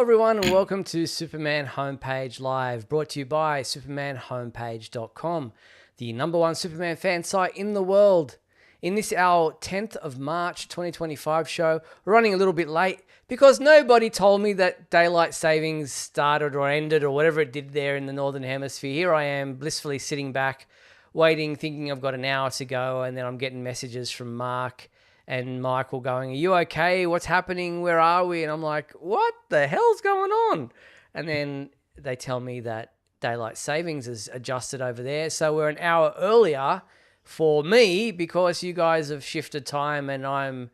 everyone, and welcome to Superman Homepage Live, brought to you by supermanhomepage.com, the number one Superman fan site in the world. In this, our 10th of March 2025 show, we're running a little bit late because nobody told me that daylight savings started or ended or whatever it did there in the Northern Hemisphere. Here I am, blissfully sitting back, waiting, thinking I've got an hour to go, and then I'm getting messages from Mark and Michael going, "Are you okay? What's happening? Where are we?" And I'm like, "What the hell's going on?" And then they tell me that daylight savings is adjusted over there. So we're an hour earlier for me because you guys have shifted time and I'm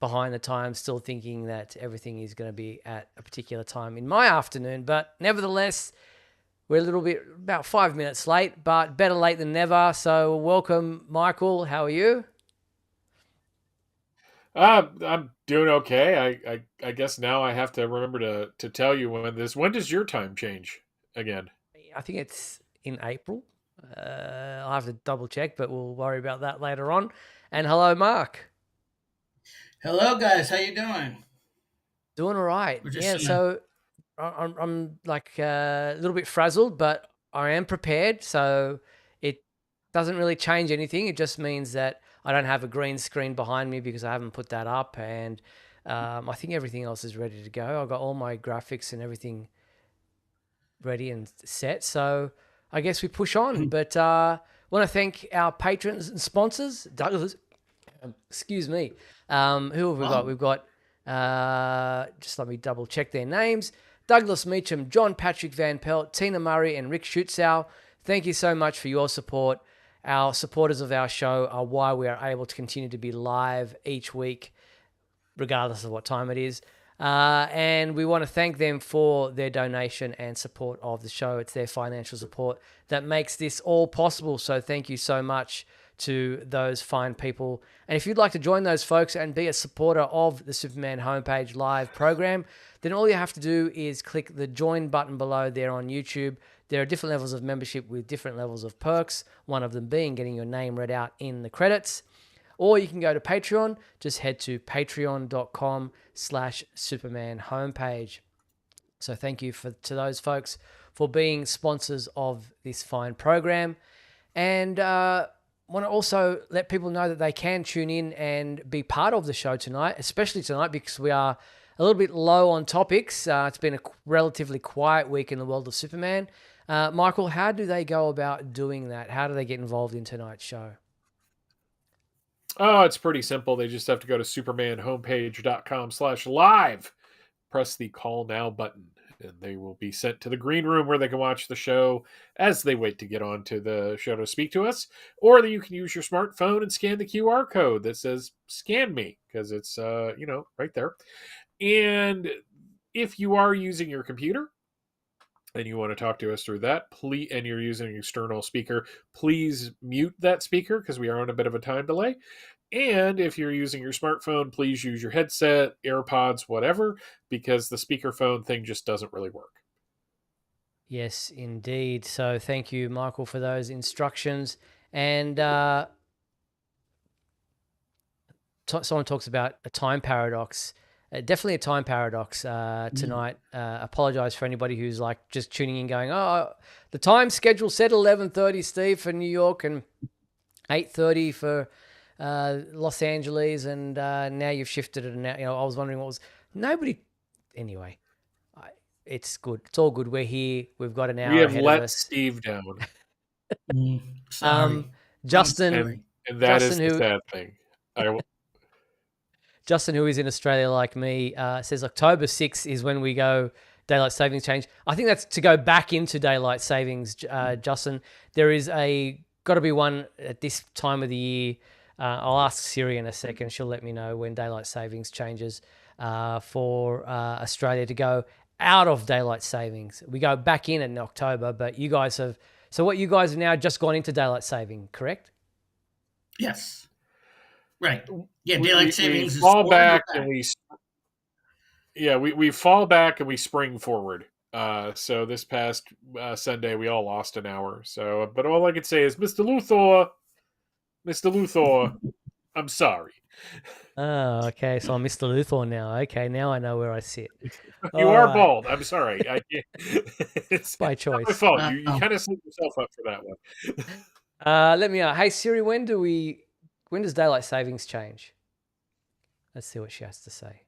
behind the time still thinking that everything is going to be at a particular time in my afternoon. But nevertheless, we're a little bit, about 5 minutes late, but better late than never. So welcome, Michael. How are you? I'm doing okay. I guess now I have to remember to tell you when does your time change again? I think it's in April. I'll have to double check, but we'll worry about that later on. And hello, Mark. Hello, guys. How you doing? Doing all right. We're just Yeah, so I'm like a little bit frazzled, but I am prepared. So it doesn't really change anything. It just means that I don't have a green screen behind me because I haven't put that up. And I think everything else is ready to go. I've got all my graphics and everything ready and set. So I guess we push on. But want to thank our patrons and sponsors. Douglas, excuse me. Who have we got? We've got, just let me double check their names. Douglas Meacham, John Patrick Van Pelt, Tina Murray, and Rick Schutzow. Thank you so much for your support. Our supporters of our show are why we are able to continue to be live each week, regardless of what time it is. And we want to thank them for their donation and support of the show. It's their financial support that makes this all possible. So thank you so much to those fine people. And if you'd like to join those folks and be a supporter of the Superman Homepage Live program, then all you have to do is click the join button below there on YouTube. There are different levels of membership with different levels of perks, one of them being getting your name read out in the credits. Or you can go to Patreon. Just head to patreon.com/Superman homepage. So thank you to those folks for being sponsors of this fine program. And want to also let people know that they can tune in and be part of the show tonight, especially tonight because we are a little bit low on topics. It's been a relatively quiet week in the world of Superman. Michael, how do they go about doing that? How do they get involved in tonight's show? Oh, it's pretty simple. They just have to go to supermanhomepage.com/live, press the call now button, and they will be sent to the green room where they can watch the show as they wait to get on to the show to speak to us. Or you can use your smartphone and scan the QR code that says scan me because it's right there. And if you are using your computer and you want to talk to us through that, please, and you're using an external speaker, please mute that speaker because we are on a bit of a time delay. And if you're using your smartphone, please use your headset, AirPods, whatever, because the speakerphone thing just doesn't really work. Yes, indeed. So thank you, Michael, for those instructions. And someone talks about a time paradox. Definitely a time paradox tonight. Apologize for anybody who's like just tuning in going, "Oh, the time schedule said 11:30, Steve, for New York and 8:30 for Los Angeles, and now you've shifted it." And now, I was wondering what was nobody. Anyway, it's good. It's all good. We're here. We've got an hour We have ahead let of us. Steve down. Sorry. Justin, and that Justin, is the sad thing. Justin, who is in Australia like me, says October 6th is when we go daylight savings change. I think that's to go back into daylight savings, Justin. There is got to be one at this time of the year. I'll ask Siri in a second. She'll let me know when daylight savings changes for Australia to go out of daylight savings. We go back in October, but you guys have... So what, you guys have now just gone into daylight saving, correct? Yes. Right. Yeah, daylight savings we is fall back and we fall back and we spring forward. So this past Sunday we all lost an hour. So, but all I could say is, Mr. Luthor, I'm sorry. Oh, okay. So I'm Mr. Luthor now. Okay, now I know where I sit. You All are right, bald. I'm sorry. I can't. It's by not my choice. fault. You kind of set yourself up for that one. Let me. Hey Siri, when does daylight savings change? Let's see what she has to say.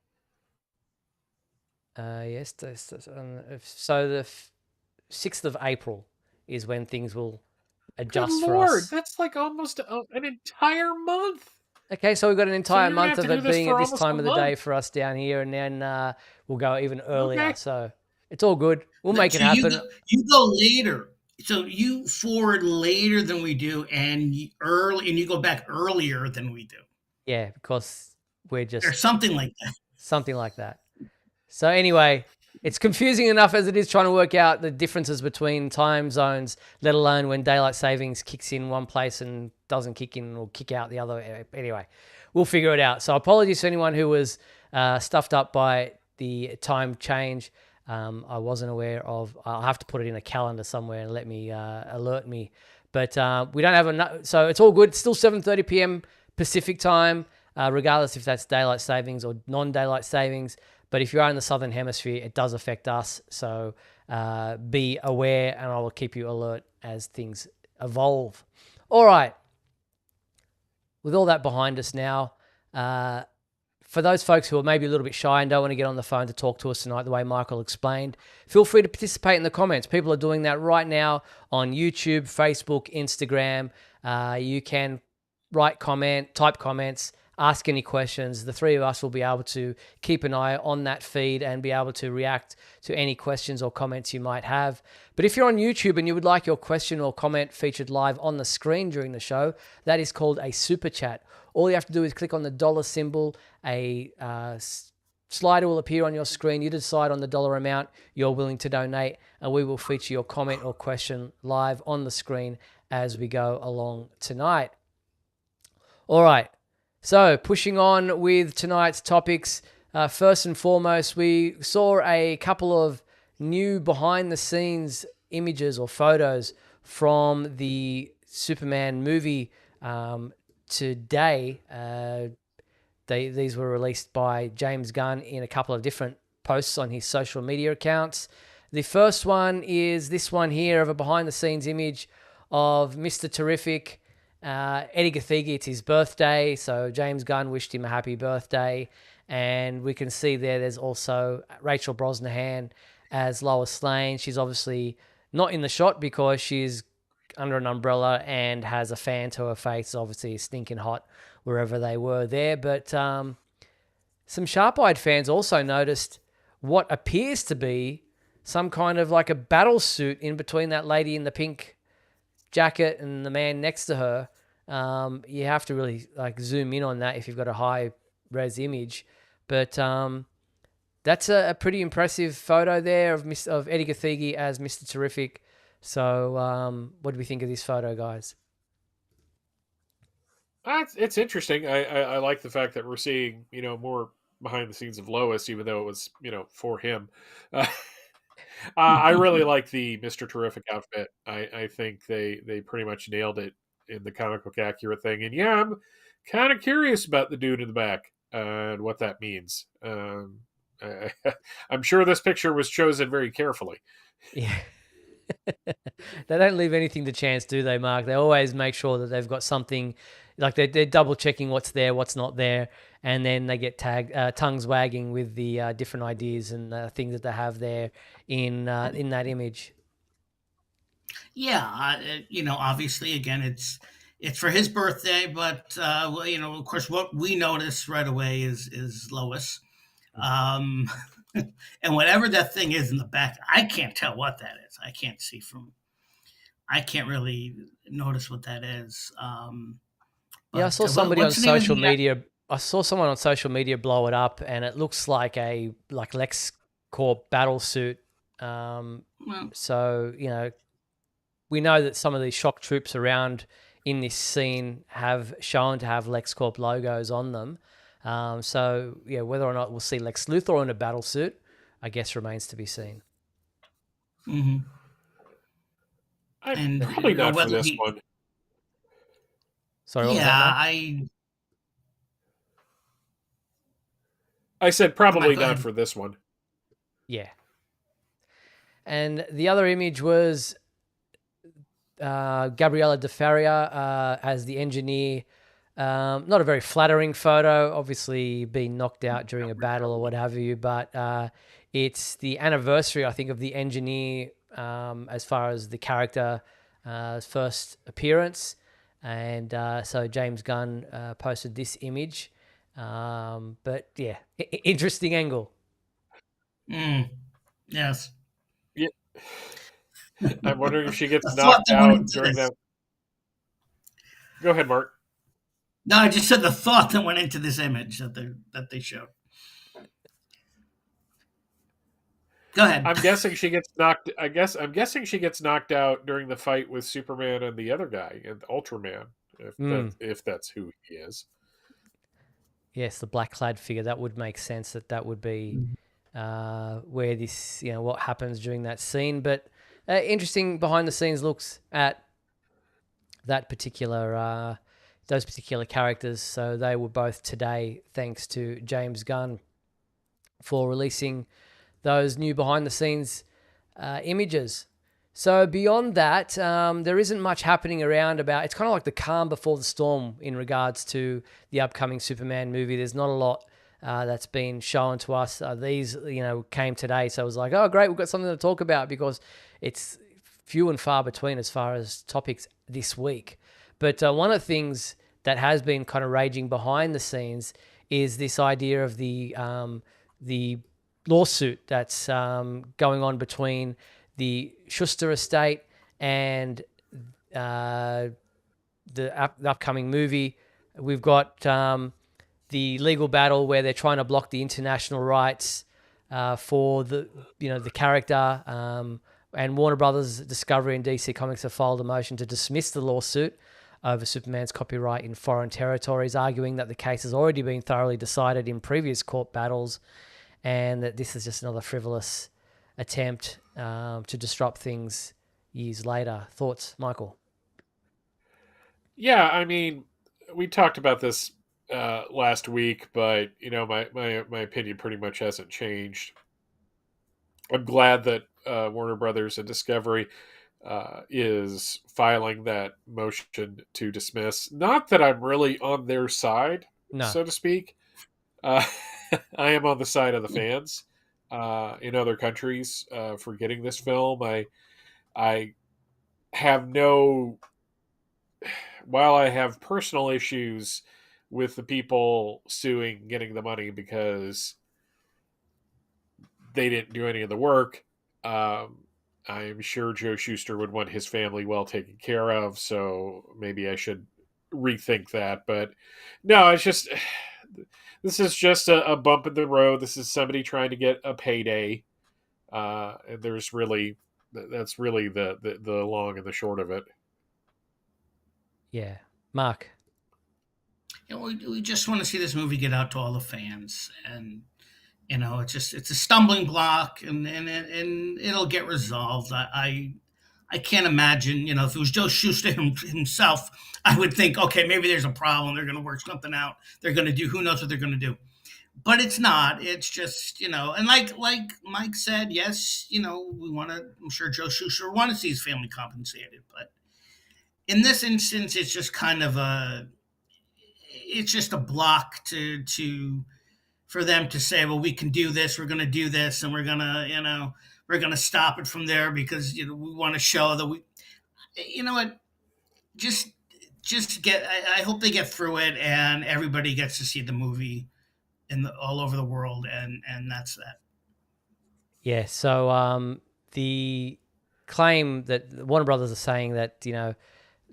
Yes, so the 6th of April is when things will Good adjust for Lord, us. that's like almost an entire month. Okay, so we've got an So entire you're gonna month have to of do it this being for at this almost a time of the day month. for us down here, and then we'll go even earlier. Okay. So it's all good. We'll make it So happen. you go later. So you forward later than we do, and early, and you go back earlier than we do, Yeah, because we're or just something like that. something like that. So anyway, it's confusing enough as it is trying to work out the differences between time zones, let alone when daylight savings kicks in one place and doesn't kick in or kick out the other. Anyway, we'll figure it out. So apologies to anyone who was stuffed up by the time change. I wasn't aware of. I'll have to put it in a calendar somewhere and let me alert me. But we don't have enough, so it's all good. It's still 7:30 p.m. Pacific time, regardless if that's daylight savings or non-daylight savings. But if you are in the Southern Hemisphere, it does affect us. So be aware, and I will keep you alert as things evolve. All right. With all that behind us now, for those folks who are maybe a little bit shy and don't want to get on the phone to talk to us tonight, the way Michael explained, feel free to participate in the comments. People are doing that right now on YouTube, Facebook, Instagram. You can write type comments, ask any questions. The three of us will be able to keep an eye on that feed and be able to react to any questions or comments you might have. But if you're on YouTube and you would like your question or comment featured live on the screen during the show, that is called a super chat. All you have to do is click on the dollar symbol. A slider will appear on your screen. You decide on the dollar amount you're willing to donate, and we will feature your comment or question live on the screen as we go along tonight. All right. So, pushing on with tonight's topics. First and foremost, we saw a couple of new behind the scenes images or photos from the Superman movie today. These were released by James Gunn in a couple of different posts on his social media accounts. The first one is this one here of a behind the scenes image of Mr. Terrific, Eddie Gathegi. It's his birthday, so James Gunn wished him a happy birthday. And we can see there's also Rachel Brosnahan as Lois Lane. She's obviously not in the shot because she's under an umbrella and has a fan to her face. Obviously stinking hot wherever they were there. But some sharp-eyed fans also noticed what appears to be some kind of like a battle suit in between that lady in the pink jacket and the man next to her. You have to really like zoom in on that if you've got a high res image. But that's a pretty impressive photo there of Eddie Gathegi as Mr. Terrific. So what do we think of this photo, guys? It's interesting. I like the fact that we're seeing more behind the scenes of Lois, even though it was for him. I really like the Mr. Terrific outfit. I think they pretty much nailed it in the comic book accurate thing. And yeah, I'm kind of curious about the dude in the back and what that means. I'm sure this picture was chosen very carefully. Yeah. They don't leave anything to chance, do they, Mark? They always make sure that they've got something, like they're double checking what's there, what's not there, and then they get tongues wagging with the different ideas and things that they have there in that image. Yeah, obviously, again, it's for his birthday, but of course, what we notice right away is Lois, and whatever that thing is in the back, I can't tell what that is. I can't really notice what that is. Yeah, I But saw somebody on what's the name of social the? media. I saw someone on social media blow it up, and it looks like a LexCorp battle suit. Well, So we know that some of these shock troops around in this scene have shown to have LexCorp logos on them. So yeah, whether or not we'll see Lex Luthor in a battle suit, I guess remains to be seen. mm-hmm. And Probably not for whether this he, one. Sorry, what was yeah, that, Mark? I said Oh, Mike, probably go not ahead. for this one. Yeah. And the other image was Gabriella De Faria as the engineer. Not a very flattering photo, obviously being knocked out during a battle or what have you, but it's the anniversary, I think, of the engineer as far as the character first appearance. And so James Gunn posted this image. But yeah, interesting angle. Yes. Yeah, I'm wondering if she gets The thought knocked that went out into during this. that. Go ahead, Mark. No, I just said the thought that went into this image that they showed. Go ahead. I'm guessing she gets knocked. I'm guessing she gets knocked out during the fight with Superman and the other guy, and Ultraman, if that's who he is. Yes, the black clad figure. That would make sense that would be where this, what happens during that scene. But interesting behind the scenes looks at that particular, those particular characters. So they were both today, thanks to James Gunn for releasing those new behind the scenes images. So beyond that, there isn't much happening around about. It's kind of like the calm before the storm in regards to the upcoming Superman movie. There's not a lot that's been shown to us. These, came today, so I was like, oh great, we've got something to talk about because it's few and far between as far as topics this week. But one of the things that has been kind of raging behind the scenes is this idea of the lawsuit that's going on between the Schuster estate and the upcoming movie. We've got the legal battle where they're trying to block the international rights for the character. And Warner Brothers Discovery and DC Comics have filed a motion to dismiss the lawsuit over Superman's copyright in foreign territories, arguing that the case has already been thoroughly decided in previous court battles and that this is just another frivolous attempt to disrupt things years later. Thoughts, Michael? Yeah, I mean, we talked about this last week, but my opinion pretty much hasn't changed. I'm glad that Warner Brothers and Discovery is filing that motion to dismiss. Not that I'm really on their side, No. so to speak. Uh, I am on the side of the fans in other countries for getting this film. I have no. While I have personal issues with the people suing, getting the money because they didn't do any of the work. I'm sure Joe Shuster would want his family well taken care of, so maybe I should rethink that. But no, it's just this is just a bump in the road. This is somebody trying to get a payday. And that's really the long and the short of it. Yeah. Mark? We just want to see this movie get out to all the fans, and it's a stumbling block, and it'll get resolved. I can't imagine, if it was Joe Schuster himself, I would think, okay, maybe there's a problem. They're going to work something out. They're going to do, who knows what they're going to do. But it's not. It's just, and like Mike said, yes, we want to. I'm sure Joe Schuster want to see his family compensated, but in this instance, it's just kind of it's just a block to for them to say, well, we can do this, we're going to do this, and we're going to stop it from there because we want to show that we, what, just get. I hope they get through it and everybody gets to see the movie all over the world, and that's that. Yeah. So the claim that Warner Brothers are saying that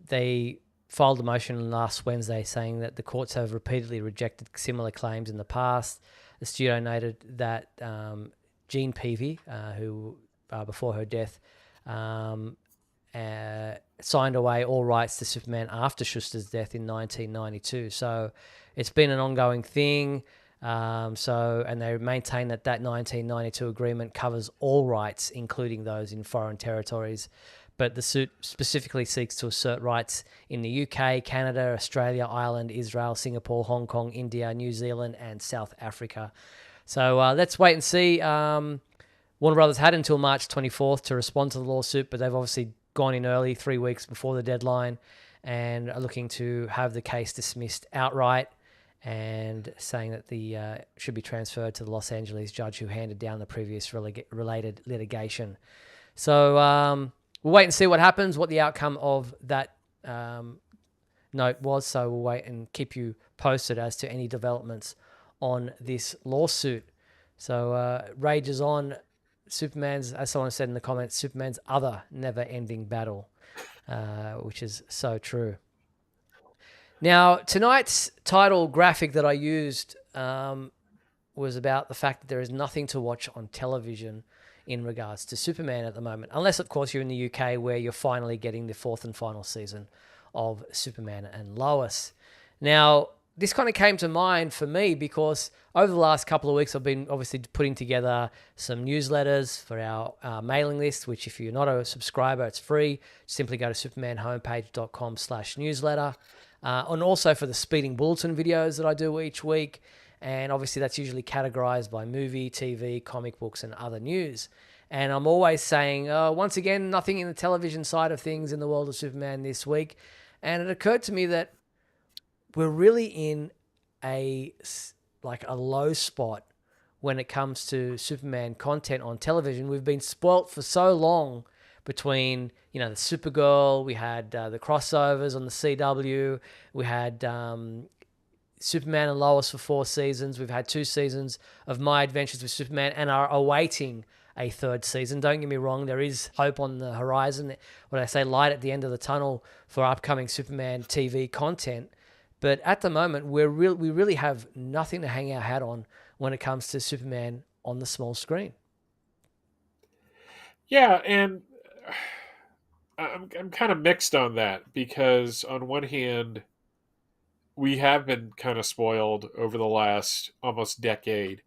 they filed a motion last Wednesday saying that the courts have repeatedly rejected similar claims in the past. The studio noted that Jean Peavy, who before her death signed away all rights to Superman after Schuster's death in 1992. So it's been an ongoing thing. And they maintain that 1992 agreement covers all rights, including those in foreign territories. But the suit specifically seeks to assert rights in the UK, Canada, Australia, Ireland, Israel, Singapore, Hong Kong, India, New Zealand, and South Africa. So let's wait and see. Warner Brothers had until March 24th to respond to the lawsuit, but they've obviously gone in early, 3 weeks before the deadline, and are looking to have the case dismissed outright, and saying that the should be transferred to the Los Angeles judge who handed down the previous related litigation. So we'll wait and see what happens, what the outcome of that note was. So we'll wait and keep you posted as to any developments on this lawsuit. So rages on. Superman's, as someone said in the comments, Superman's other never-ending battle, which is so true. Now, tonight's title graphic that I used was about the fact that there is nothing to watch on television in regards to Superman at the moment, unless, of course, you're in the UK where you're finally getting the 4th and final season of Superman and Lois. Now, this kind of came to mind for me because over the last couple of weeks, I've been obviously putting together some newsletters for our mailing list, which if you're not a subscriber, it's free. Simply go to supermanhomepage.com/newsletter. And also for the Speeding Bulletin videos that I do each week. And obviously that's usually categorized by movie, TV, comic books, and other news. And I'm always saying, once again, nothing in the television side of things in the world of Superman this week. And it occurred to me that we're really in a low spot when it comes to Superman content on television. We've been spoilt for so long between, the Supergirl, we had the crossovers on the CW, we had Superman and Lois for 4 seasons, we've had 2 seasons of My Adventures with Superman and are awaiting a 3rd season. Don't get me wrong, there is hope on the horizon, when I say light at the end of the tunnel for upcoming Superman TV content. But at the moment, we really have nothing to hang our hat on when it comes to Superman on the small screen. Yeah, and I'm kind of mixed on that because on one hand, we have been kind of spoiled over the last almost decade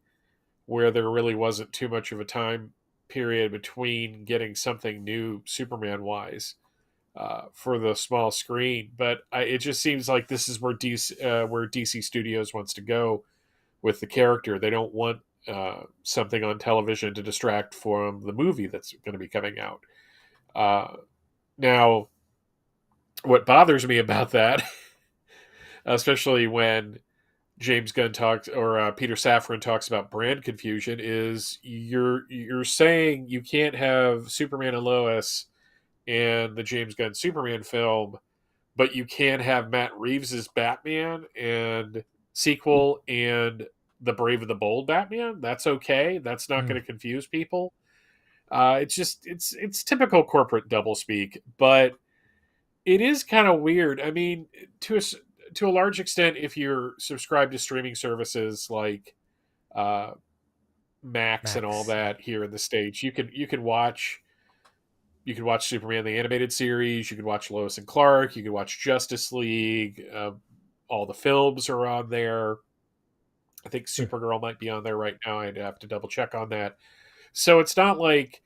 where there really wasn't too much of a time period between getting something new Superman-wise. For the small screen, but it just seems like this is where DC Studios wants to go with the character. They don't want something on television to distract from the movie that's going to be coming out. Now, what bothers me about that, especially when James Gunn talks or Peter Safran talks about brand confusion, is you're saying you can't have Superman and Lois and the James Gunn Superman film, but you can have Matt Reeves' Batman and sequel and the Brave and the Bold Batman. That's okay. That's not going to confuse people. It's typical corporate doublespeak, but it is kind of weird. I mean, to a large extent, if you're subscribed to streaming services like Max and all that here in the States, you can watch. You could watch Superman the animated series. You could watch Lois and Clark. You could watch Justice League. All the films are on there. I think Supergirl might be on there right now. I'd have to double check on that. So it's not like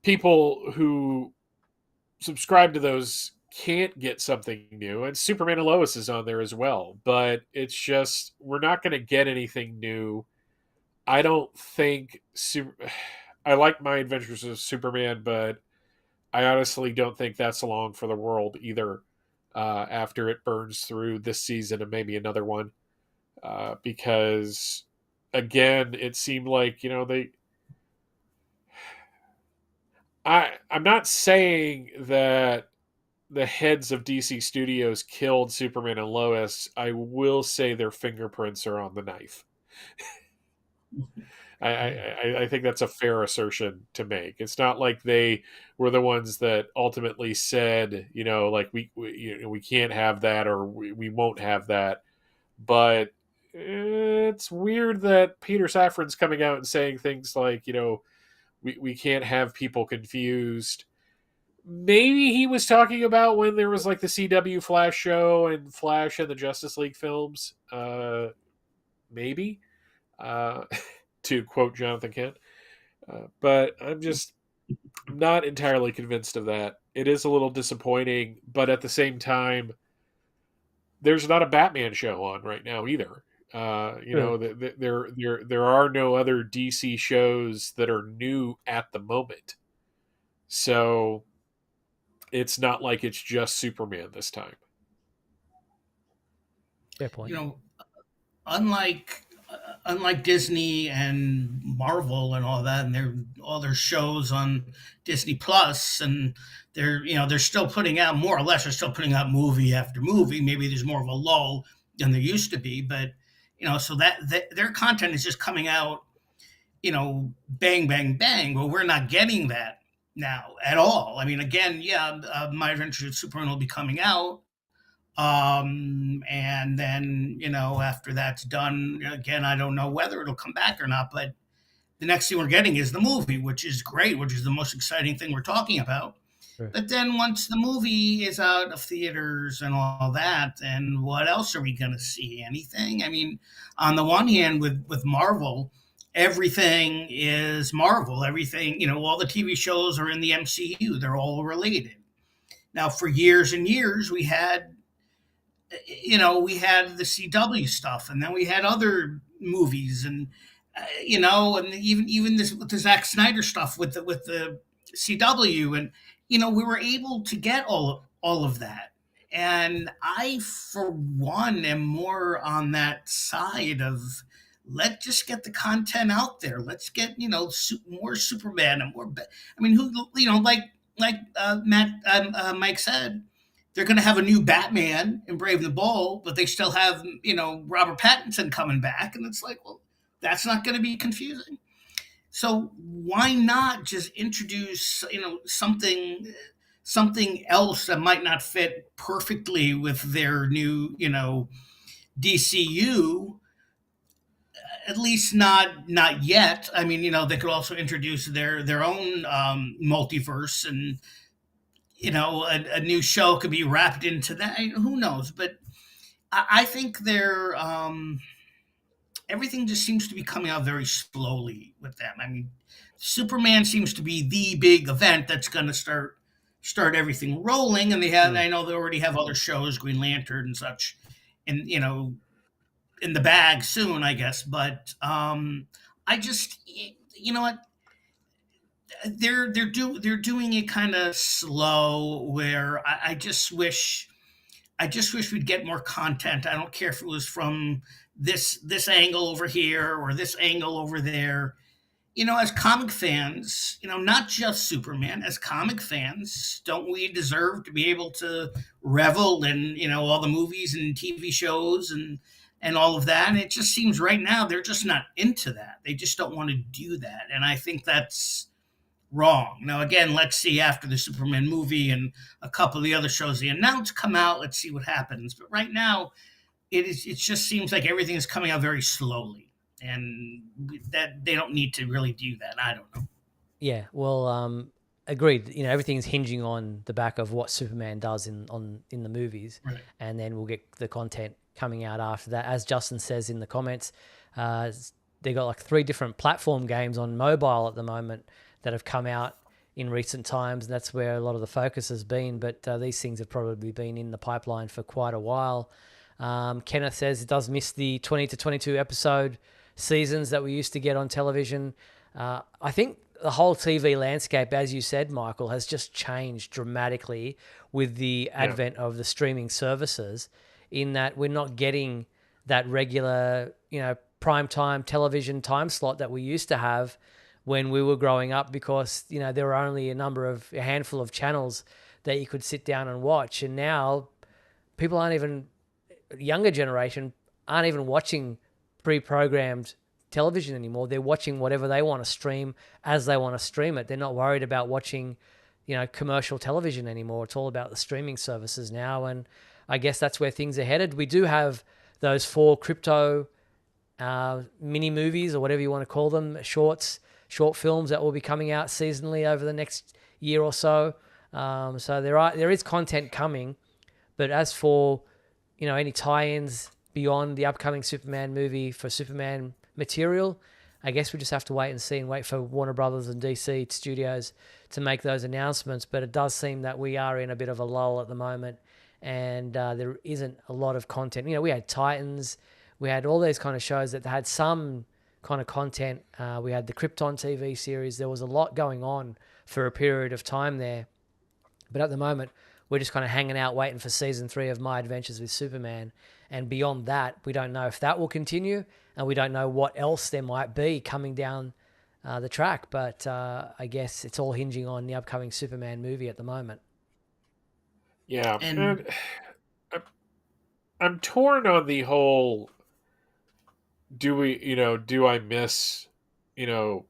people who subscribe to those can't get something new. And Superman and Lois is on there as well. But it's just, we're not going to get anything new. I don't think... I like My Adventures of Superman, but I honestly don't think that's along for the world either after it burns through this season and maybe another one. Because, again, it seemed like, I'm not saying that the heads of DC Studios killed Superman and Lois. I will say their fingerprints are on the knife. I think that's a fair assertion to make. It's not like they were the ones that ultimately said, like we can't have that or we won't have that. But it's weird that Peter Safran's coming out and saying things like, we can't have people confused. Maybe he was talking about when there was like the CW Flash show and Flash and the Justice League films. Maybe. To quote Jonathan Kent. But I'm not entirely convinced of that. It is a little disappointing, but at the same time, there's not a Batman show on right now either. True. There are no other DC shows that are new at the moment, so it's not like it's just Superman this time. Fair point. You know, unlike unlike Disney and Marvel and all that, and their all their shows on Disney Plus, and they're still putting out more or less. They're still putting out movie after movie. Maybe there's more of a lull than there used to be, but so that their content is just coming out, bang, bang, bang. Well, we're not getting that now at all. I mean, again, yeah, My Adventures with Superman will be coming out, and then, after that's done, again, I don't know whether it'll come back or not, but the next thing we're getting is the movie, which is great, which is the most exciting thing we're talking about. Sure. But then once the movie is out of theaters and all that, then what else are we going to see? Anything? I mean, on the one hand, with Marvel, everything is Marvel. Everything, all the TV shows are in the MCU. They're all related. Now, for years and years, we had the CW stuff, and then we had other movies, and and even this with the Zack Snyder stuff with the CW, and we were able to get all of that. And I, for one, am more on that side of, let's just get the content out there. Let's get more Superman and more. I mean, who Mike said, they're going to have a new Batman in Brave and the Bold, but they still have, Robert Pattinson coming back. And it's like, well, that's not going to be confusing. So why not just introduce, something else that might not fit perfectly with their new, DCU, at least not yet. I mean, they could also introduce their own multiverse, and a new show could be wrapped into that. Who knows? But I think everything just seems to be coming out very slowly with them. I mean, Superman seems to be the big event that's going to start everything rolling, and I know they already have other shows, Green Lantern and such, and in the bag soon, I guess. But I just, what, they're doing it kind of slow, where I just wish we'd get more content. I don't care if it was from this angle over here or this angle over there. As comic fans, not just Superman, as comic fans, don't we deserve to be able to revel in, all the movies and TV shows and all of that? And it just seems right now they're just not into that. They just don't want to do that. And I think that's wrong. Now, again, let's see after the Superman movie and a couple of the other shows they announced come out. Let's see what happens. But right now, it just seems like everything is coming out very slowly, and that they don't need to really do that. I don't know. Yeah, well, agreed. Everything's hinging on the back of what Superman does in the movies, Right. and then we'll get the content coming out after that. As Justin says in the comments, they got like 3 different platform games on mobile at the moment that have come out in recent times, and that's where a lot of the focus has been. But these things have probably been in the pipeline for quite a while. Kenneth says it does miss the 20 to 22 episode seasons that we used to get on television. I think the whole TV landscape, as you said, Michael, has just changed dramatically with the advent of the streaming services, in that we're not getting that regular, primetime television time slot that we used to have when we were growing up, because, there were only a handful of channels that you could sit down and watch. And now people younger generation aren't even watching pre-programmed television anymore. They're watching whatever they want to stream as they want to stream it. They're not worried about watching, commercial television anymore. It's all about the streaming services now. And I guess that's where things are headed. We do have those 4 crypto mini movies, or whatever you want to call them, short films that will be coming out seasonally over the next year or so. So there is content coming, but as for, any tie-ins beyond the upcoming Superman movie for Superman material, I guess we just have to wait and see, and wait for Warner Brothers and DC Studios to make those announcements. But it does seem that we are in a bit of a lull at the moment, and there isn't a lot of content. We had Titans, We had all these kind of shows that had some kind of content. We had the Krypton TV series. There was a lot going on for a period of time there. But at the moment, we're just kind of hanging out waiting for season 3 of My Adventures with Superman. And beyond that, we don't know if that will continue, and we don't know what else there might be coming down the track. But I guess it's all hinging on the upcoming Superman movie at the moment. Yeah, And and I'm torn on the whole. Do I miss, you know,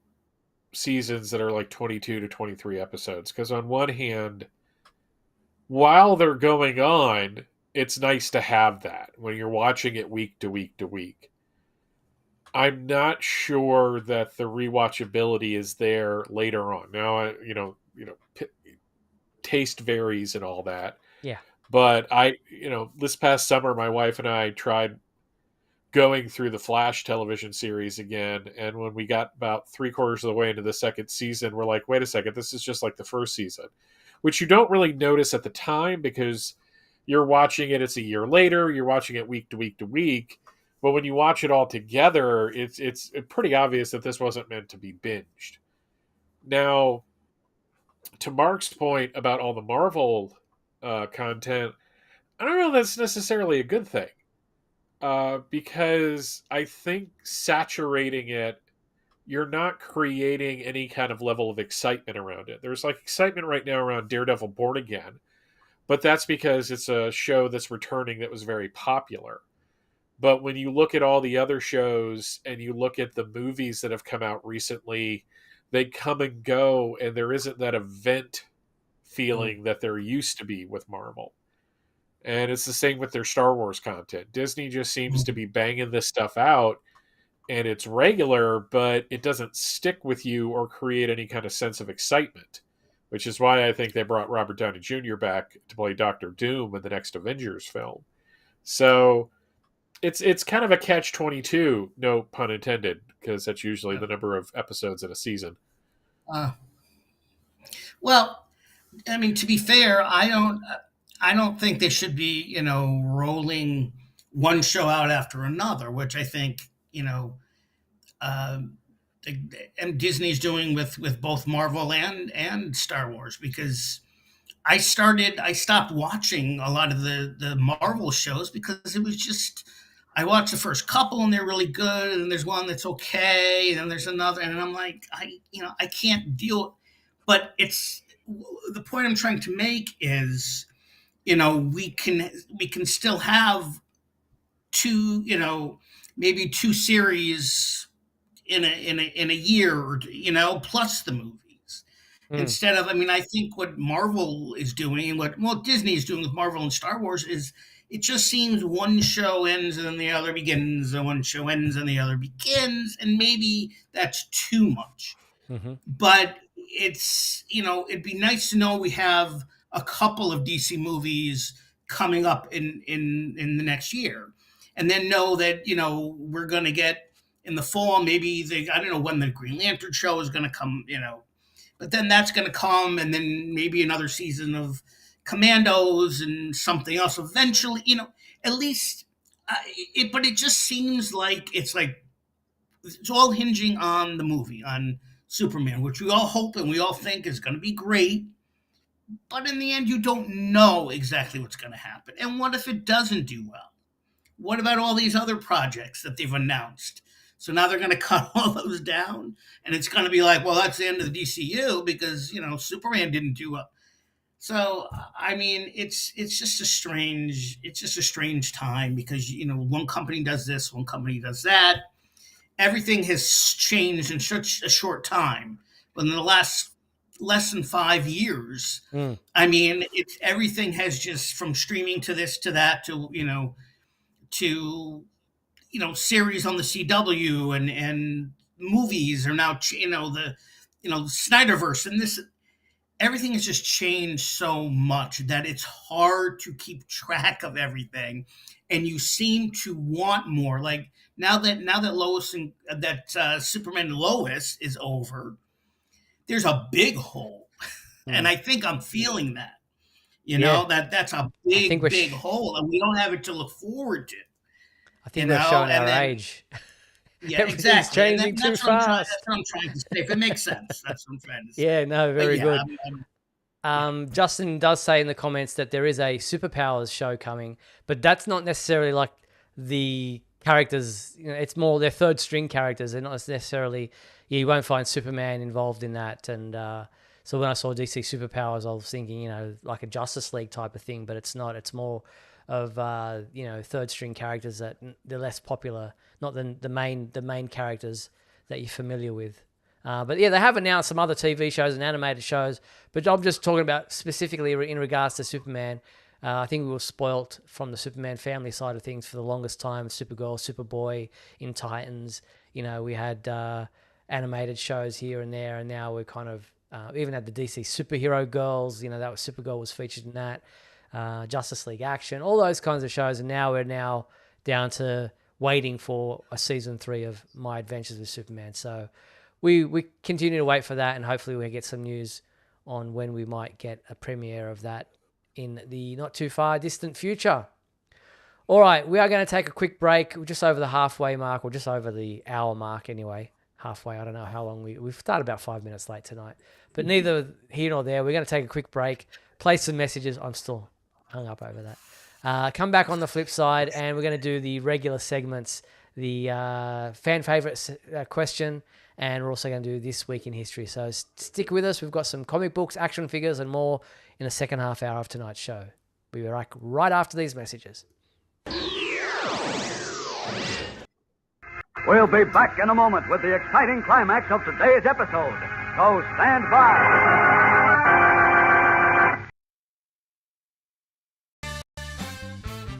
seasons that are like 22 to 23 episodes? Because on one hand, while they're going on, it's nice to have that when you're watching it week to week to week. I'm not sure that the rewatchability is there later on. Now, taste varies and all that. Yeah. But this past summer, my wife and I tried going through the Flash television series again, and when we got about 3/4 of the way into the second season, we're like, wait a second, this is just like the first season, which you don't really notice at the time because you're watching it, it's a year later, you're watching it week to week to week. But when you watch it all together, it's pretty obvious that this wasn't meant to be binged. Now, to Mark's point about all the Marvel content, I don't know if that's necessarily a good thing. Because I think saturating it, you're not creating any kind of level of excitement around it. There's like excitement right now around Daredevil Born Again, but that's because it's a show that's returning that was very popular. But when you look at all the other shows and you look at the movies that have come out recently, they come and go, and there isn't that event feeling that there used to be with Marvel. And it's the same with their Star Wars content. Disney just seems to be banging this stuff out, and it's regular, but it doesn't stick with you or create any kind of sense of excitement, which is why I think they brought Robert Downey Jr. back to play Doctor Doom in the next Avengers film. So it's kind of a catch-22, no pun intended, because that's usually the number of episodes in a season. well, I mean, to be fair, I don't think they should be, rolling one show out after another, which I think, um, and Disney's doing with both Marvel and Star Wars, because I stopped watching a lot of the Marvel shows because it was just, I watched the first couple and they're really good, and there's one that's okay, and then there's another, and I'm like, I can't deal. But it's the point I'm trying to make is, we can still have two, maybe two series in a year, or plus the movies. Instead of, I mean, I think what Marvel is doing and what Disney is doing with Marvel and Star Wars is, it just seems one show ends and then the other begins, and one show ends and the other begins, and maybe that's too much. But it's, it'd be nice to know we have a couple of DC movies coming up in the next year, and then know that, we're going to get in the fall, maybe I don't know when the Green Lantern show is going to come, but then that's going to come, and then maybe another season of Commandos and something else eventually, at least but it just seems like it's all hinging on the movie, on Superman, which we all hope and we all think is going to be great. But in the end, you don't know exactly what's going to happen. And what if it doesn't do well? What about all these other projects that they've announced? So now they're going to cut all those down, and it's going to be like, well, that's the end of the DCU because Superman didn't do well. So I mean, it's just a strange time, because one company does this, one company does that. Everything has changed in such a short time. But in the last less than 5 years, I mean, everything has just, from streaming to this to that to series on the CW, and movies are now the Snyderverse, and this, everything has just changed so much that it's hard to keep track of everything, and you seem to want more. Like now that Lois and Superman and Lois is over, there's a big hole, and I think I'm feeling that. Yeah. That's a I think big hole, and we don't have it to look forward to. I think we're showing our age. Yeah, Everything's exactly. changing too fast. That's what I'm trying to say. If it makes sense, that's what I'm trying to say. Yeah, no, very good. I'm Justin does say in the comments that there is a Superpowers show coming, but that's not necessarily like the characters. It's more their third string characters. They're not necessarily. You won't find Superman involved in that. And so when I saw DC Superpowers, I was thinking, like a Justice League type of thing, but it's not. It's more of third string characters that they're less popular, not the main characters that you're familiar with. But yeah, they have announced some other TV shows and animated shows, but I'm just talking about specifically in regards to Superman. I think we were spoilt from the Superman family side of things for the longest time. Supergirl, Superboy, in Titans. We had animated shows here and there, and now we're kind of even had the DC Superhero Girls. That was Supergirl was featured in that. Justice League Action, all those kinds of shows, and now we're down to waiting for a season 3 of My Adventures with Superman. So we continue to wait for that, and hopefully we'll get some news on when we might get a premiere of that in the not too far distant future. All right, we are going to take a quick break. We're just over the halfway mark, or just over the hour mark anyway. Halfway, I don't know how long we've started about 5 minutes late tonight, but neither here nor there. We're going to take a quick break, play some messages. I'm still hung up over that. Come back on the flip side, and we're going to do the regular segments, the fan favorite question, and we're also going to do This Week in History. So stick with us. We've got some comic books, action figures, and more in the second half hour of tonight's show. We'll be back right after these messages. We'll be back in a moment with the exciting climax of today's episode. So stand by.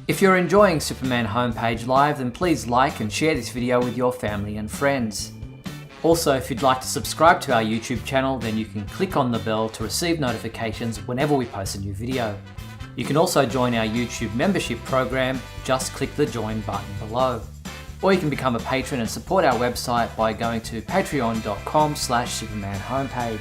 If you're enjoying Superman Homepage Live, then please like and share this video with your family and friends. Also, if you'd like to subscribe to our YouTube channel, then you can click on the bell to receive notifications whenever we post a new video. You can also join our YouTube membership program. Just click the join button below. Or you can become a patron and support our website by going to patreon.com/Superman Homepage.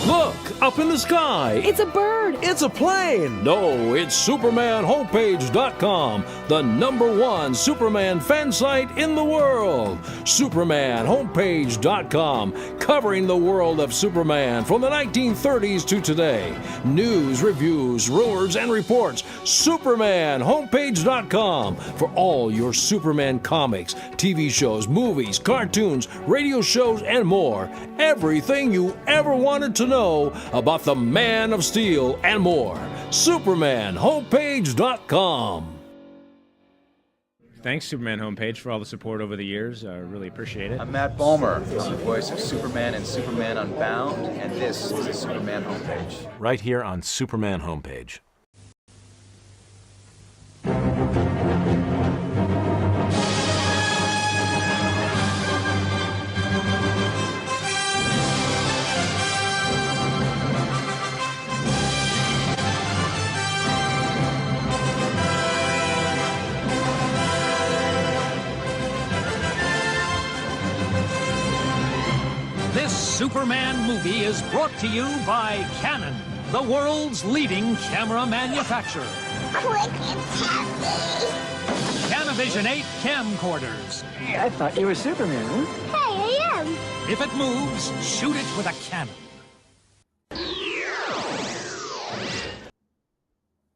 Look, up in the sky. It's a bird. It's a plane. No, it's SupermanHomepage.com, the #1 Superman fan site in the world. SupermanHomepage.com, covering the world of Superman from the 1930s to today. News, reviews, rumors, and reports. SupermanHomepage.com for all your Superman comics, TV shows, movies, cartoons, radio shows, and more. Everything you ever wanted to know about the Man of Steel and more. SupermanHomepage.com. Thanks, Superman Homepage, for all the support over the years. I really appreciate it. I'm Matt Bomer, the voice of Superman and Superman Unbound, and this is the Superman Homepage. Right here on Superman Homepage. This Superman movie is brought to you by Canon, the world's leading camera manufacturer. Quick and happy. Canavision 8 camcorders. I thought you were Superman, huh? Hey, I am. If it moves, shoot it with a cannon.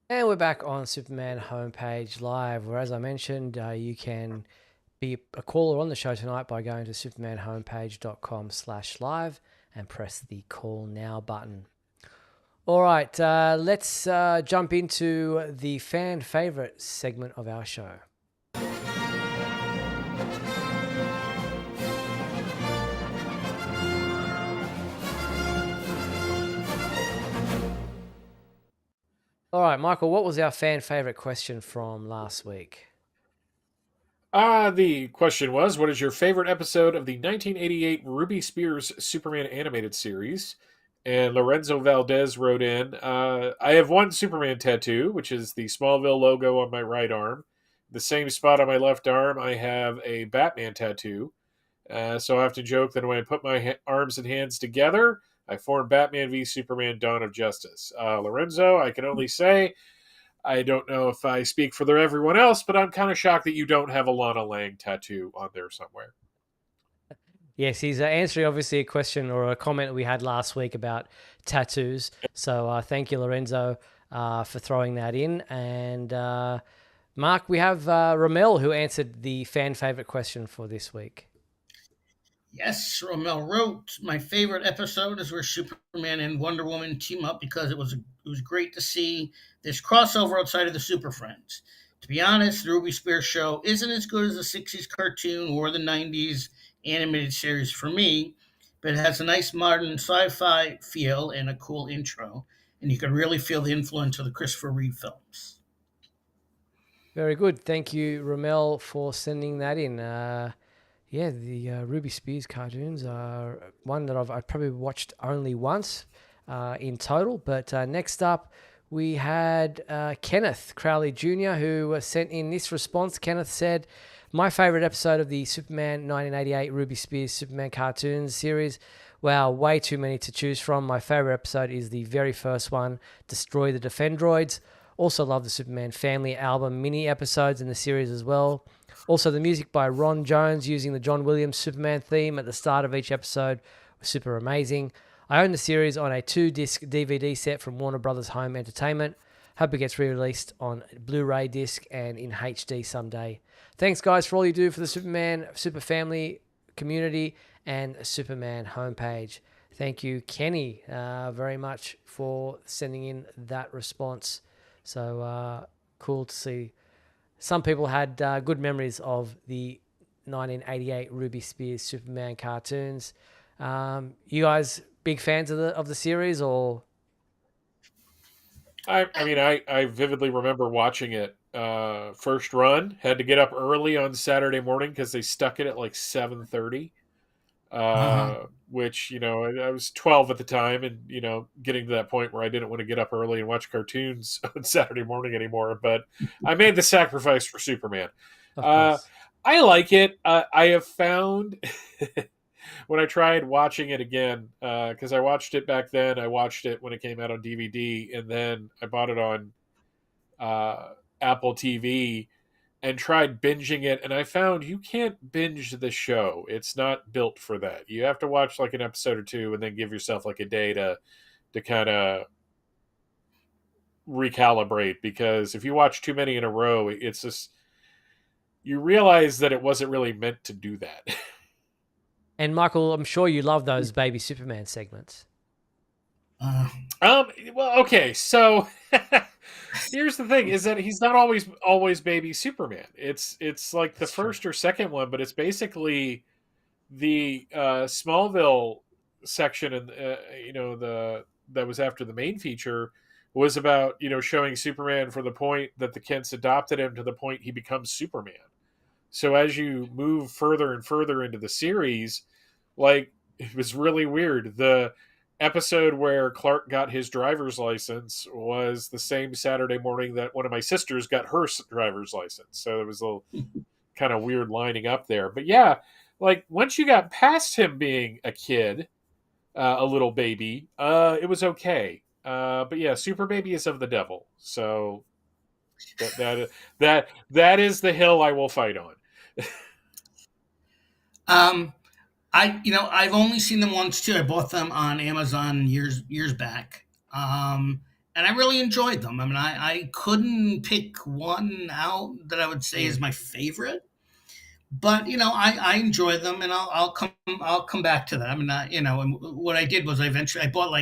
And we're back on Superman Homepage Live, where, as I mentioned, you can be a caller on the show tonight by going to supermanhomepage.com/live and press the call now button. All right, let's jump into the fan favorite segment of our show. All right, Michael, what was our fan favorite question from last week? The question was, what is your favorite episode of the 1988 Ruby Spears Superman animated series? And Lorenzo Valdez wrote in, I have one Superman tattoo, which is the Smallville logo on my right arm. The same spot on my left arm, I have a Batman tattoo. So I have to joke that when I put my arms and hands together, I formed Batman v Superman: Dawn of Justice. Lorenzo, I can only say I don't know if I speak for everyone else, but I'm kind of shocked that you don't have a Lana Lang tattoo on there somewhere. Yes, he's answering obviously a question or a comment we had last week about tattoos. So thank you, Lorenzo, for throwing that in. And Mark, we have Ramel who answered the fan favorite question for this week. Yes, Romel wrote, my favorite episode is where Superman and Wonder Woman team up because it was great to see this crossover outside of the Super Friends. To be honest, the Ruby Spears show isn't as good as the 60s cartoon or the 90s animated series for me, but it has a nice modern sci-fi feel and a cool intro, and you can really feel the influence of the Christopher Reeve films. Very good. Thank you, Ramel, for sending that in. Yeah, the Ruby Spears cartoons are one that I've probably watched only once in total. But next up, we had Kenneth Crowley Jr., who sent in this response. Kenneth said, my favorite episode of the Superman 1988 Ruby Spears Superman cartoons series. Wow, way too many to choose from. My favorite episode is the very first one, Destroy the Defendroids. Also love the Superman Family album mini episodes in the series as well. Also, the music by Ron Jones using the John Williams Superman theme at the start of each episode was super amazing. I own the series on a 2-disc DVD set from Warner Brothers Home Entertainment. Hope it gets re-released on Blu-ray disc and in HD someday. Thanks, guys, for all you do for the Superman Super Family community and Superman homepage. Thank you, Kenny, very much for sending in that response. So cool to see. Some people had good memories of the 1988 Ruby Spears Superman cartoons. You guys big fans of the series, or? I mean, I vividly remember watching it first run. Had to get up early on Saturday morning because they stuck it at like 7:30. Which, I was 12 at the time, and, getting to that point where I didn't want to get up early and watch cartoons on Saturday morning anymore, but I made the sacrifice for Superman. I like it. I have found when I tried watching it again, because I watched it back then, I watched it when it came out on DVD, and then I bought it on Apple TV and tried binging it, and I found you can't binge the show. It's not built for that. You have to watch like an episode or two and then give yourself like a day to kind of recalibrate, because if you watch too many in a row, it's just, you realize that it wasn't really meant to do that. And Michael, I'm sure you love those Baby Superman segments. Well, okay, so here's the thing: is that he's not always Baby Superman. It's like the first or second one, but it's basically the Smallville section, and that was after the main feature was about showing Superman from the point that the Kents adopted him to the point he becomes Superman. So as you move further and further into the series, like, it was really weird. The episode where Clark got his driver's license was the same Saturday morning that one of my sisters got her driver's license. So it was a little kind of weird lining up there. But yeah, like, once you got past him being a kid, a little baby, it was okay. But yeah, Super Baby is of the devil. So that is the hill I will fight on. I've only seen them once too. I bought them on Amazon years back, and I really enjoyed them. I mean, I couldn't pick one out that I would say is my favorite, but I enjoy them, and I'll come back to them. And and what I did was I bought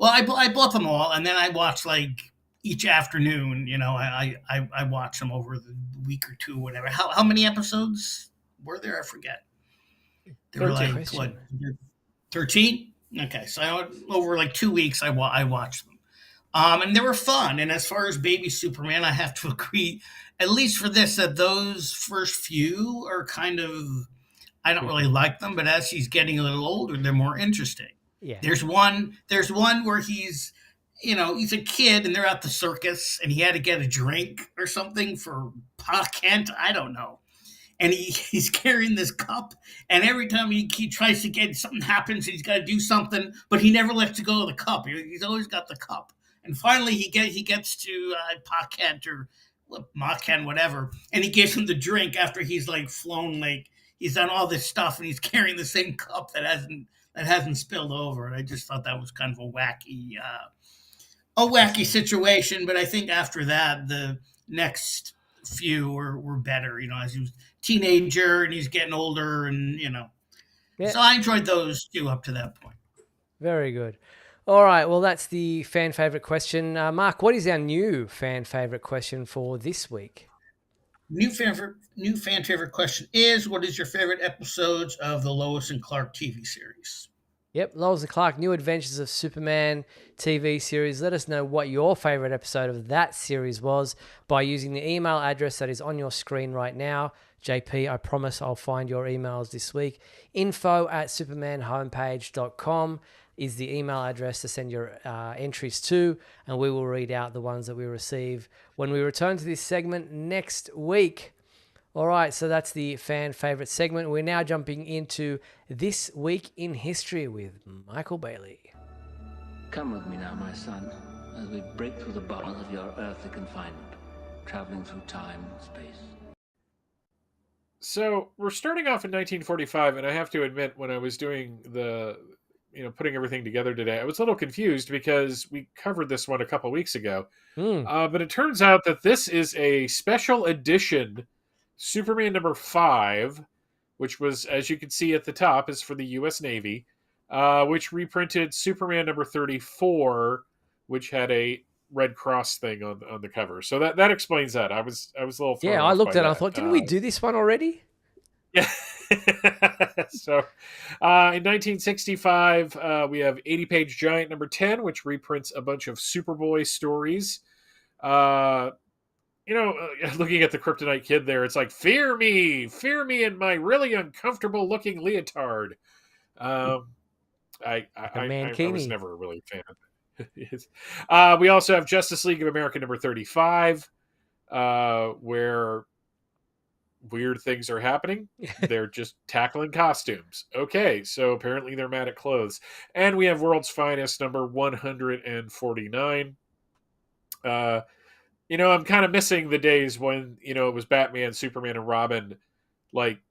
I bought them all, and then I watched like each afternoon. I watched them over the week or two, whatever. How many episodes were there? I forget. They were like, what, 13? Okay, so over like 2 weeks, I watched them. And they were fun. And as far as Baby Superman, I have to agree, at least for this, that those first few are kind of, I don't really like them, but as he's getting a little older, they're more interesting. Yeah. There's one where he's a kid and they're at the circus and he had to get a drink or something for Pa Kent. I don't know. and he's carrying this cup, and every time he tries to get something happens, he's got to do something, but he never lets go of the cup. He's always got the cup, and finally he gets to Pakent or Makan, whatever, and he gives him the drink after he's like flown, like he's done all this stuff, and he's carrying the same cup that hasn't spilled over. And I just thought that was kind of a wacky situation. But I think after that, the next few were better. As he was a teenager and he's getting older, and Yeah. So I enjoyed those two up to that point. Very good. All right, well, that's the fan favorite question. Mark, what is our new fan favorite question for this week? New fan favorite question is: what is your favorite episodes of the Lois and Clark TV series? Yep, Lois and Clark, New Adventures of Superman TV series. Let us know what your favorite episode of that series was by using the email address that is on your screen right now. JP, I promise I'll find your emails this week. info@supermanhomepage.com is the email address to send your entries to, and we will read out the ones that we receive when we return to this segment next week. All right, so that's the fan favorite segment. We're now jumping into This Week in History with Michael Bailey. Come with me now, my son, as we break through the bars of your earthly confinement, traveling through time and space. So we're starting off in 1945, and I have to admit, when I was doing putting everything together today, I was a little confused because we covered this one a couple weeks ago. But it turns out that this is a special edition Superman number 5, which was, as you can see at the top, is for the U.S. Navy, which reprinted Superman number 34, which had a Red Cross thing on the cover. So that explains that. I was a little thrown I off looked by at it. I that. thought, didn't we do this one already? Yeah. So in 1965, we have 80-page Giant number 10, which reprints a bunch of Superboy stories. Looking at the Kryptonite Kid there, it's like, fear me in my really uncomfortable looking leotard. I was never really a fan of it. We also have Justice League of America number 35, where weird things are happening. They're just tackling costumes. Okay, so apparently they're mad at clothes. And we have World's Finest number 149. I'm kind of missing the days when, it was Batman, Superman, and Robin, like,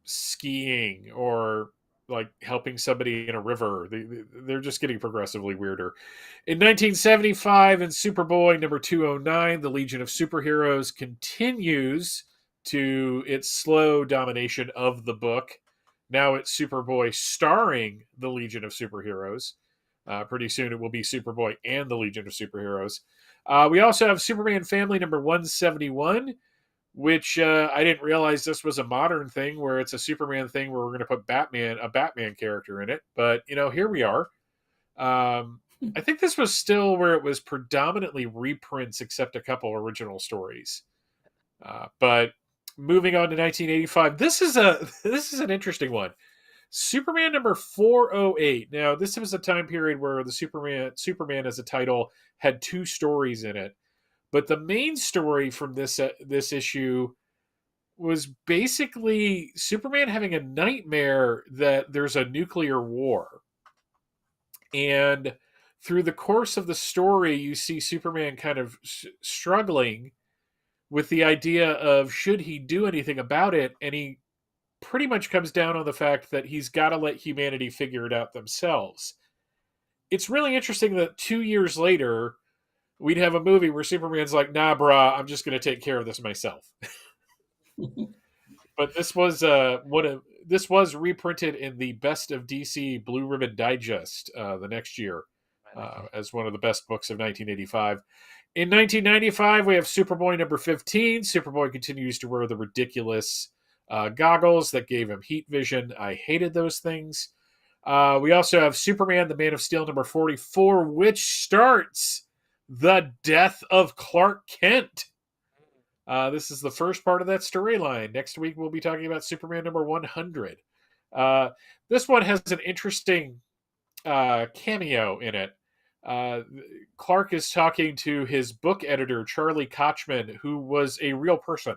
skiing or, like, helping somebody in a river. They're just getting progressively weirder. In 1975, in Superboy number 209, the Legion of Superheroes continues to its slow domination of the book. Now it's Superboy starring the Legion of Superheroes. Pretty soon it will be Superboy and the Legion of Superheroes. We also have Superman Family number 171, which I didn't realize this was a modern thing where it's a Superman thing where we're going to put a Batman character in it. But, here we are. I think this was still where it was predominantly reprints except a couple original stories. But moving on to 1985, this is an interesting one. Superman number 408. Now, this was a time period where the Superman as a title had 2 stories in it. But the main story from this issue was basically Superman having a nightmare that there's a nuclear war. And through the course of the story, you see Superman kind of struggling with the idea of should he do anything about it, and he pretty much comes down on the fact that he's got to let humanity figure it out themselves. It's really interesting that 2 years later, we'd have a movie where Superman's like, nah, brah, I'm just going to take care of this myself. But this was reprinted in the Best of DC Blue Ribbon Digest the next year as one of the best books of 1985. In 1995, we have Superboy number 15. Superboy continues to wear the ridiculous goggles that gave him heat vision. I hated those things. We also have Superman, the Man of Steel number 44, which starts the death of Clark Kent. This is the first part of that storyline. Next week, we'll be talking about Superman number 100. This one has an interesting cameo in it. Clark is talking to his book editor, Charlie Kochman, who was a real person.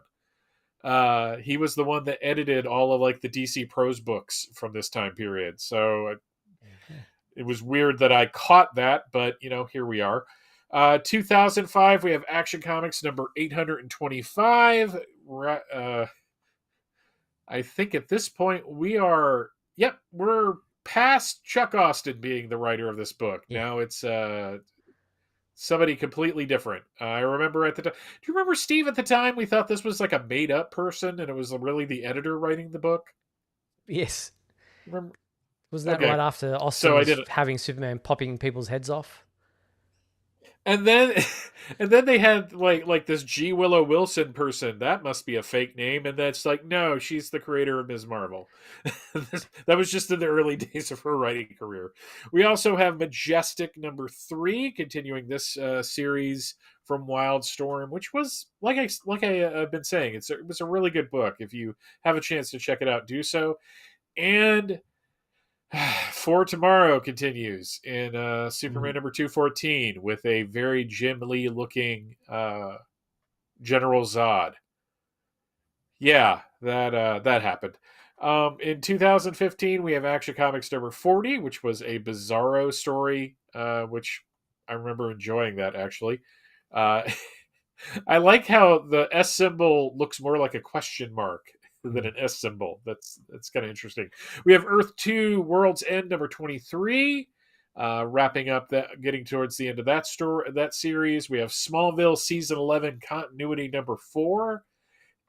He was the one that edited all of like the DC Prose books from this time period. So it was weird that I caught that, but here we are. 2005, we have Action Comics number 825. I think at this point we're past Chuck Austin being the writer of this book. Yeah. Now it's somebody completely different. I remember at the time. Do you remember, Steve, at the time we thought this was like a made up person and it was really the editor writing the book? Yes. Remember? Wasn't that right after Austin was having Superman popping people's heads off? And then they had like this G. Willow Wilson person. That must be a fake name. And that's like, no, she's the creator of Ms. Marvel. That was just in the early days of her writing career. We also have Majestic number 3, continuing this series from Wildstorm, which was like I've been saying, it was a really good book. If you have a chance to check it out, do so. And For Tomorrow continues in Superman number 214 with a very Jim Lee looking General Zod. Yeah, that happened. In 2015, we have Action Comics number 40, which was a Bizarro story, which I remember enjoying that, actually. I like how the S symbol looks more like a question mark than an S symbol. That's kind of interesting. We have Earth 2 World's End number 23, wrapping up getting towards the end of that series. We have Smallville season 11 continuity number 4,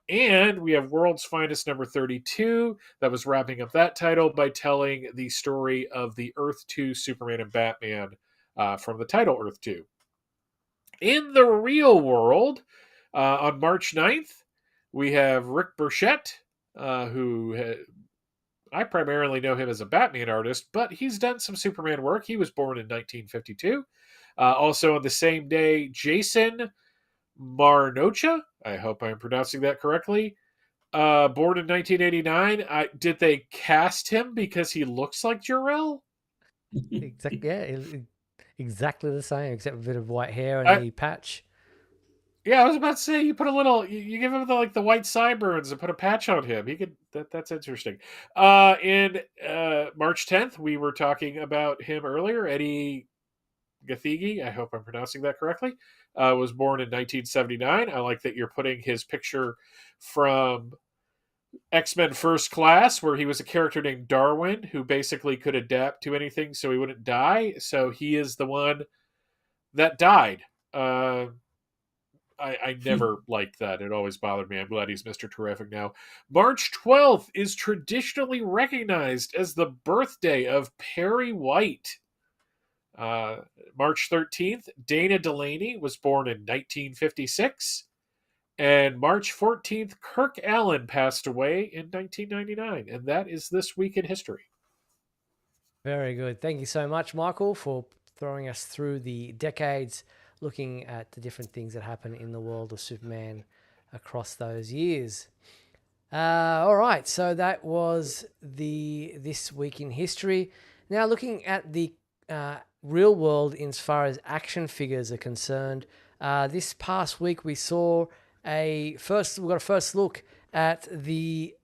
and we have World's Finest number 32 that was wrapping up that title by telling the story of the Earth 2 Superman and Batman from the title Earth 2. In the real world, on March 9th, we have Rick Burchett, who I primarily know him as a Batman artist, but he's done some Superman work. He was born in 1952. Also on the same day, Jason Marnocha, I hope I'm pronouncing that correctly, born in 1989. Did they cast him because he looks like Jor-El? Exactly, yeah, exactly the same, except a bit of white hair and a patch. Yeah, I was about to say, you put a little, you give him the white sideburns and put a patch on him. He could, that's interesting. In March 10th, we were talking about him earlier. Eddie Gathegi, I hope I'm pronouncing that correctly, was born in 1979. I like that you're putting his picture from X-Men First Class, where he was a character named Darwin, who basically could adapt to anything so he wouldn't die. So he is the one that died. I never liked that. It always bothered me. I'm glad he's Mr. Terrific now. March 12th is traditionally recognized as the birthday of Perry White. March 13th, Dana Delaney was born in 1956. And March 14th, Kirk Allen passed away in 1999. And that is This Week in History. Very good. Thank you so much, Michael, for throwing us through the decades, looking at the different things that happen in the world of Superman across those years. All right, so that was This Week in History. Now looking at the real world as far as action figures are concerned, this past week we saw we got a first look at the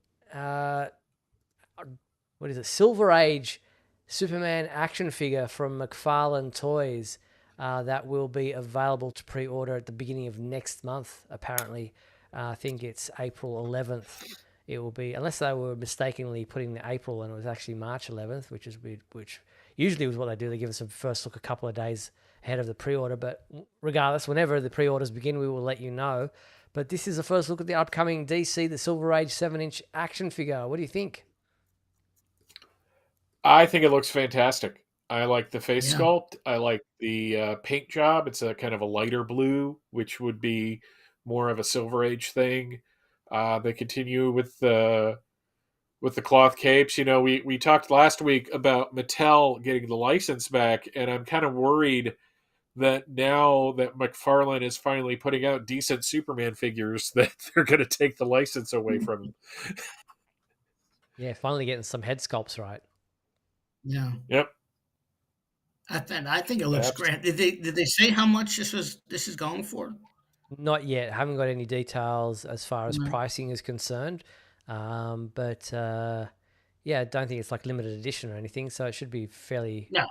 Silver Age Superman action figure from McFarlane Toys. That will be available to pre-order at the beginning of next month, apparently. I think it's April 11th. It will be, unless they were mistakenly putting the April and it was actually March 11th, which usually was what they do. They give us a first look a couple of days ahead of the pre-order. But regardless, whenever the pre-orders begin, we will let you know. But this is the first look at the upcoming DC, the Silver Age 7-inch action figure. What do you think? I think it looks fantastic. I like the face sculpt. I like the paint job. It's a kind of a lighter blue, which would be more of a Silver Age thing. They continue with the cloth capes. You know, we talked last week about Mattel getting the license back, and I'm kind of worried that now that McFarlane is finally putting out decent Superman figures, that they're going to take the license away from him. Yeah, finally getting some head sculpts right. Yeah. Yep. I think it looks great. Did they say how much this is going for? Not yet. I haven't got any details as far as No. pricing is concerned. But yeah, I don't think it's like limited edition or anything, so it should be fairly No.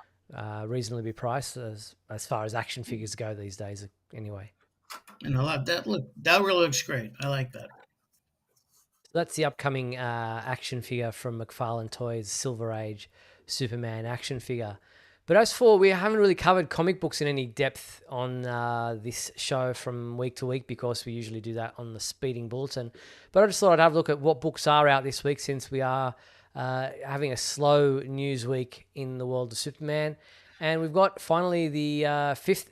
reasonably priced as far as action figures go these days. Anyway, And I love that. Look, that really looks great. I like that. so that's the upcoming action figure from McFarlane Toys, Silver Age Superman action figure. But as for, we haven't really covered comic books in any depth on this show from week to week because we usually do that on the Speeding Bulletin. But I just thought I'd have a look at what books are out this week since we are having a slow news week in the world of Superman. And we've got finally the fifth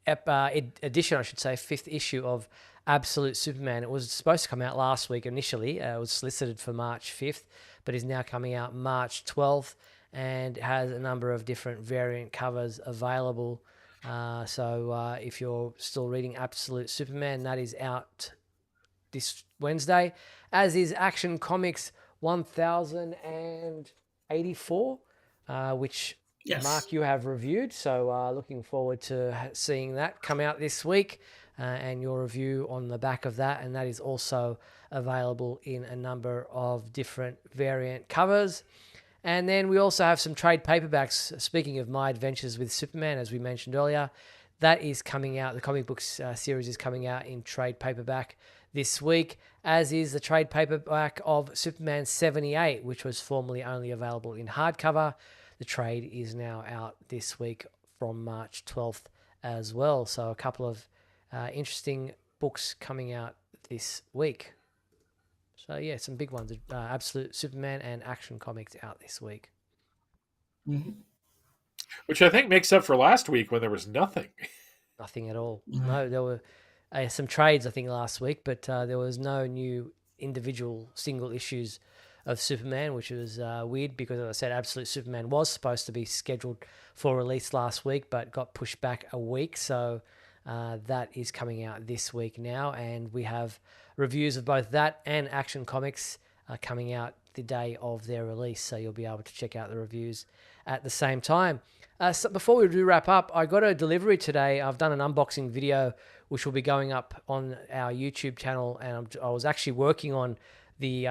edition, I should say, fifth issue of Absolute Superman. It was supposed to come out last week initially. It was solicited for March 5th, but is now coming out March 12th. And has a number of different variant covers available. So if you're still reading Absolute Superman, that is out this Wednesday, as is Action Comics 1084, which, Yes. Mark, you have reviewed. So looking forward to seeing that come out this week and your review on the back of that. And that is also available in a number of different variant covers. And then we also have some trade paperbacks. Speaking of My Adventures with Superman, as we mentioned earlier, that is coming out. The comic books series is coming out in trade paperback this week, as is the trade paperback of Superman 78, which was formerly only available in hardcover. The trade is now out this week from March 12th as well. So a couple of interesting books coming out this week. So, yeah, some big ones. Absolute Superman and Action Comics out this week. Mm-hmm. Which I think makes up for last week when there was nothing. Nothing at all. Mm-hmm. No, there were some trades, I think, last week, but there was no new individual single issues of Superman, which was weird because, as I said, Absolute Superman was supposed to be scheduled for release last week, but got pushed back a week. So that is coming out this week now, and we have reviews of both that and Action Comics coming out the day of their release, so you'll be able to check out the reviews at the same time. So before we do wrap up, I got a delivery today. I've done an unboxing video which will be going up on our YouTube channel, and I was actually working on the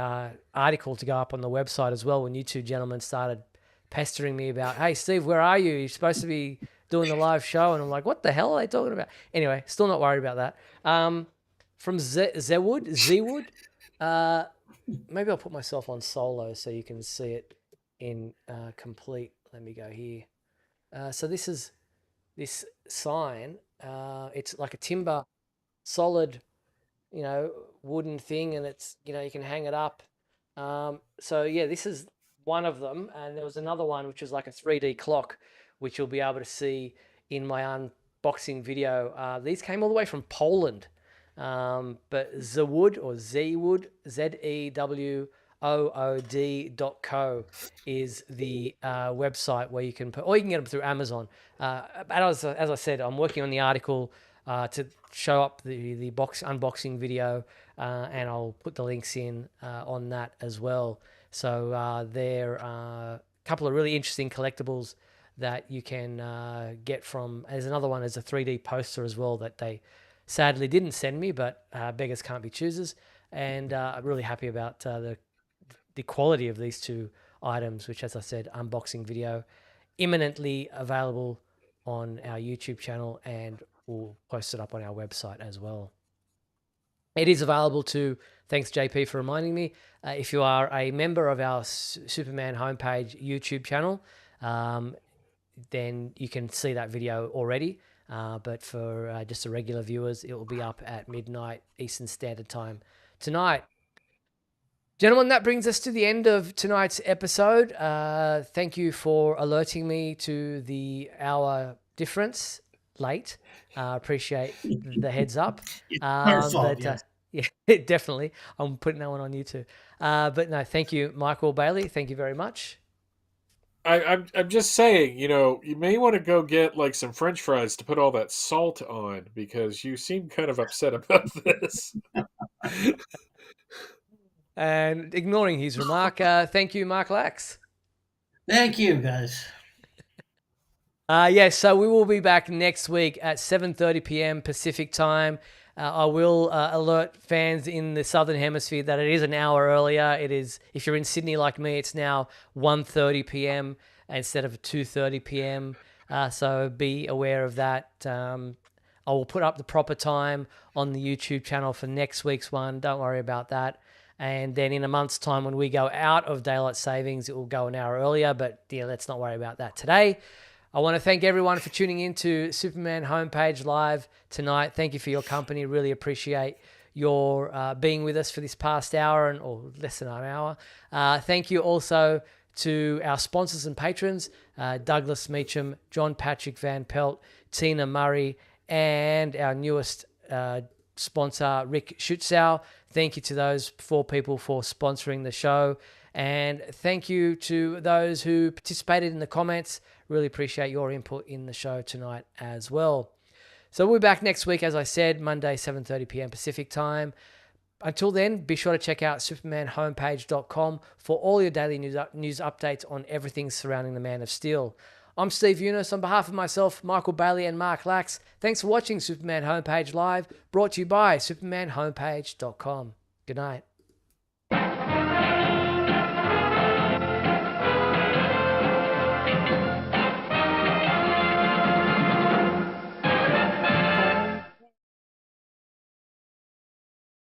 article to go up on the website as well when you two gentlemen started pestering me about, hey, Steve, where are you? You're supposed to be doing the live show. And I'm like, what the hell are they talking about? Anyway, still not worried about that. From Z-Wood. Maybe I'll put myself on solo so you can see it in complete. Let me go here. So this is this sign. It's like a timber, solid, wooden thing, and it's, you can hang it up. So yeah, this is one of them, and there was another one which was like a 3D clock, which you'll be able to see in my unboxing video. These came all the way from Poland. But Z-Wood or Z-Wood, ZEWOOD.co is the website where you can put, or you can get them through Amazon. As I said, I'm working on the article to show up the box unboxing video, and I'll put the links in on that as well. So there are a couple of really interesting collectibles that you can get from. There's another one as a 3D poster as well that they sadly didn't send me, but beggars can't be choosers. And I'm really happy about the quality of these two items, which, as I said, unboxing video imminently available on our YouTube channel, and we'll post it up on our website as well. It is available to, thanks JP for reminding me, if you are a member of our Superman homepage YouTube channel, then you can see that video already. But for just the regular viewers, it will be up at midnight Eastern Standard Time tonight. Gentlemen, that brings us to the end of tonight's episode. Thank you for alerting me to the hour difference late. Appreciate the heads up. Yes. Yeah, definitely. I'm putting that one on you too. But no, thank you, Michael Bailey. Thank you very much. I'm just saying, you may want to go get like some French fries to put all that salt on, because you seem kind of upset about this. And ignoring his remark, thank you, Mark Lax. Thank you, guys. Yes, so we will be back next week at 7:30 p.m. Pacific time. I will alert fans in the Southern Hemisphere that it is an hour earlier. It is, if you're in Sydney like me, it's now 1:30 p.m. instead of 2:30 p.m. So be aware of that. I will put up the proper time on the YouTube channel for next week's one. Don't worry about that. And then in a month's time, when we go out of daylight savings, it will go an hour earlier. But yeah, let's not worry about that today. I want to thank everyone for tuning in to Superman Homepage Live tonight. Thank you for your company. Really appreciate your being with us for this past hour or less than an hour. Thank you also to our sponsors and patrons, Douglas Meacham, John Patrick Van Pelt, Tina Murray, and our newest sponsor, Rick Schutzau. Thank you to those 4 people for sponsoring the show. And thank you to those who participated in the comments. Really appreciate your input in the show tonight as well. So we'll be back next week, as I said, Monday, 7:30 p.m. Pacific time. Until then, be sure to check out supermanhomepage.com for all your daily news updates on everything surrounding the Man of Steel. I'm Steve Yunus. On behalf of myself, Michael Bailey, and Mark Lax, thanks for watching Superman Homepage Live, brought to you by supermanhomepage.com. Good night.